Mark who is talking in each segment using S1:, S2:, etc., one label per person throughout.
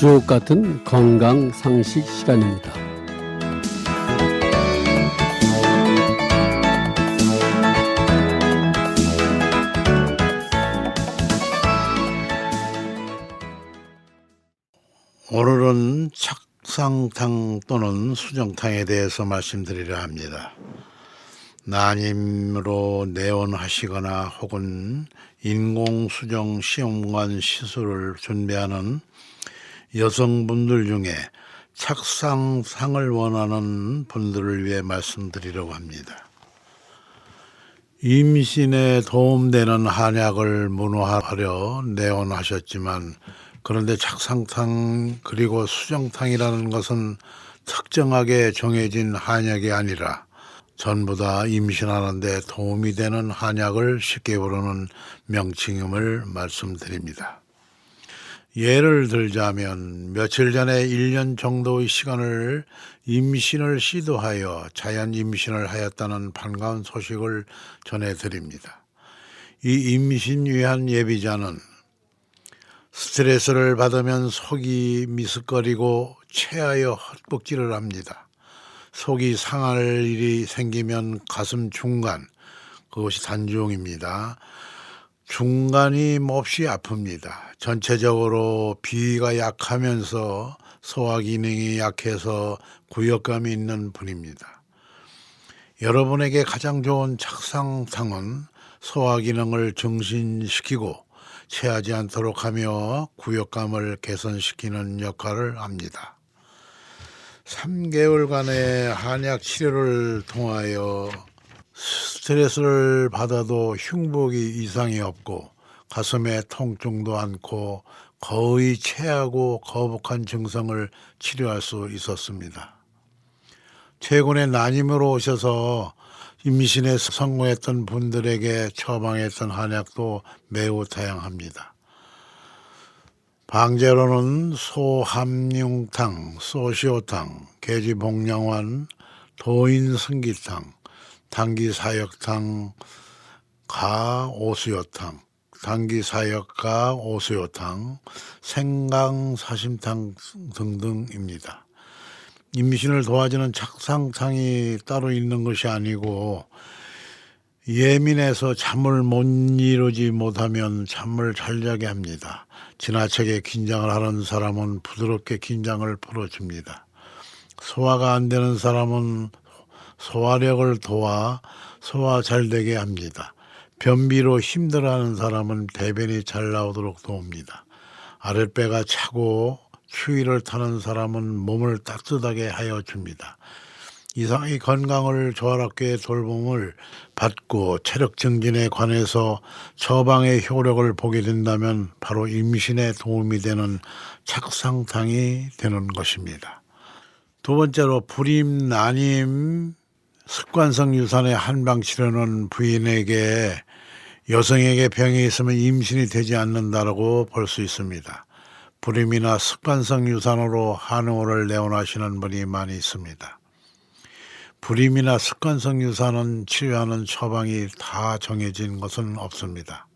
S1: 주옥 같은 건강 상식 시간입니다.
S2: 오늘은 착상탕 또는 수정탕에 대해서 말씀드리려 합니다. 난임으로 내원하시거나 혹은 인공수정 시험관 시술을 준비하는 여성분들 중에 착상탕을 원하는 분들을 위해 말씀드리려고 합니다. 임신에 도움되는 한약을 문호하려 내원하셨지만 그런데 착상탕 그리고 수정탕이라는 것은 특정하게 정해진 한약이 아니라 전부 다 임신하는 데 도움이 되는 한약을 쉽게 부르는 명칭임을 말씀드립니다. 예를 들자면 며칠 전에 1년 정도의 시간을 임신을 시도하여 자연 임신을 하였다는 반가운 소식을 전해드립니다. 이 임신 위한 예비자는 스트레스를 받으면 속이 미스거리고 체하여 헛복질을 합니다. 속이 상할 일이 생기면 가슴 중간, 그것이 단중입니다. 중간이 몹시 아픕니다. 전체적으로 비위가 약하면서 소화 기능이 약해서 구역감이 있는 분입니다. 여러분에게 가장 좋은 착상탕은 소화 기능을 증진시키고 체하지 않도록 하며 구역감을 개선시키는 역할을 합니다. 3개월간의 한약 치료를 통하여 스트레스를 받아도 흉복이 이상이 없고 가슴에 통증도 않고 거의 체하고 거북한 증상을 치료할 수 있었습니다. 최근에 난임으로 오셔서 임신에 성공했던 분들에게 처방했던 한약도 매우 다양합니다. 방제로는 소함융탕, 소시오탕, 계지복량환, 도인승기탕, 당기사역탕, 가오수요탕, 당기사역가 오수요탕, 생강사심탕 등등입니다. 임신을 도와주는 착상탕이 따로 있는 것이 아니고 예민해서 잠을 못 이루지 못하면 잠을 잘 자게 합니다. 지나치게 긴장을 하는 사람은 부드럽게 긴장을 풀어줍니다. 소화가 안 되는 사람은 소화력을 도와 소화 잘 되게 합니다. 변비로 힘들어하는 사람은 대변이 잘 나오도록 도웁니다. 아랫배가 차고 추위를 타는 사람은 몸을 따뜻하게 하여 줍니다. 이상의 건강을 조화롭게 돌봄을 받고 체력 증진에 관해서 처방의 효력을 보게 된다면 바로 임신에 도움이 되는 착상탕이 되는 것입니다. 두 번째로 불임, 난임, 습관성 유산의 한방치료는 부인에게 여성에게 병이 있으면 임신이 되지 않는다고 볼 수 있습니다. 불임이나 습관성 유산으로 한의원을 내원하시는 분이 많이 있습니다. 불임이나 습관성 유산은 치료하는 처방이 다 정해진 것은 없습니다.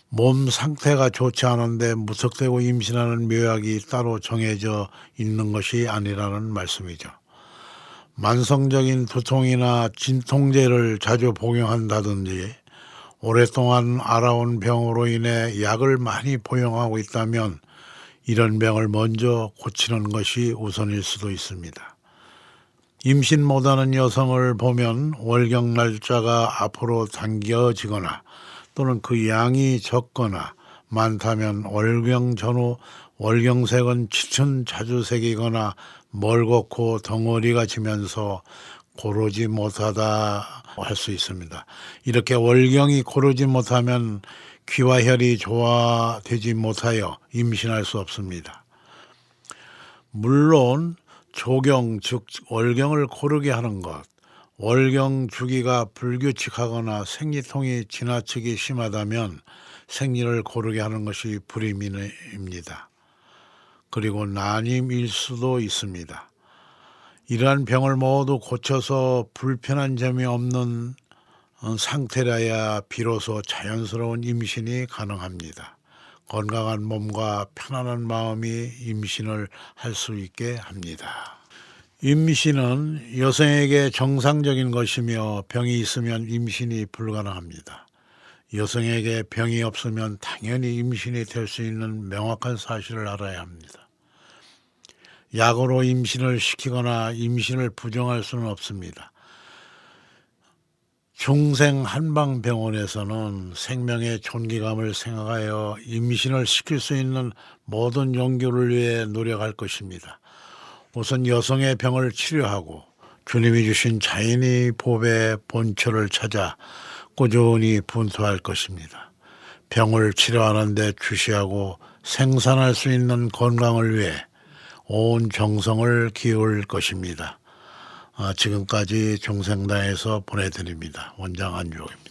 S2: 몸 상태가 좋지 않은데 무턱대고 임신하는 묘약이 따로 정해져 있는 것이 아니라는 말씀이죠. 만성적인 두통이나 진통제를 자주 복용한다든지 오랫동안 앓아온 병으로 인해 약을 많이 복용하고 있다면 이런 병을 먼저 고치는 것이 우선일 수도 있습니다. 임신 못하는 여성을 보면 월경 날짜가 앞으로 당겨지거나 또는 그 양이 적거나 많다면 월경 전후 월경색은 짙은 자주 새기거나 멀겋고 덩어리가 지면서 고르지 못하다 할 수 있습니다. 이렇게 월경이 고르지 못하면 귀와 혈이 조화되지 못하여 임신할 수 없습니다. 물론 조경 즉 월경을 고르게 하는 것, 월경 주기가 불규칙하거나 생리통이 지나치게 심하다면 생리를 고르게 하는 것이 불임입니다. 그리고 난임일 수도 있습니다. 이러한 병을 모두 고쳐서 불편한 점이 없는 상태라야 비로소 자연스러운 임신이 가능합니다. 건강한 몸과 편안한 마음이 임신을 할 수 있게 합니다. 임신은 여성에게 정상적인 것이며 병이 있으면 임신이 불가능합니다. 여성에게 병이 없으면 당연히 임신이 될 수 있는 명확한 사실을 알아야 합니다. 약으로 임신을 시키거나 임신을 부정할 수는 없습니다. 중생한방병원에서는 생명의 존귀감을 생각하여 임신을 시킬 수 있는 모든 용기를 위해 노력할 것입니다. 우선 여성의 병을 치료하고 주님이 주신 자연의 법의 본처를 찾아 꾸준히 분투할 것입니다. 병을 치료하는 데 주시하고 생산할 수 있는 건강을 위해 온 정성을 기울일 것입니다. 지금까지 종생당에서 보내드립니다. 원장 안주호입니다.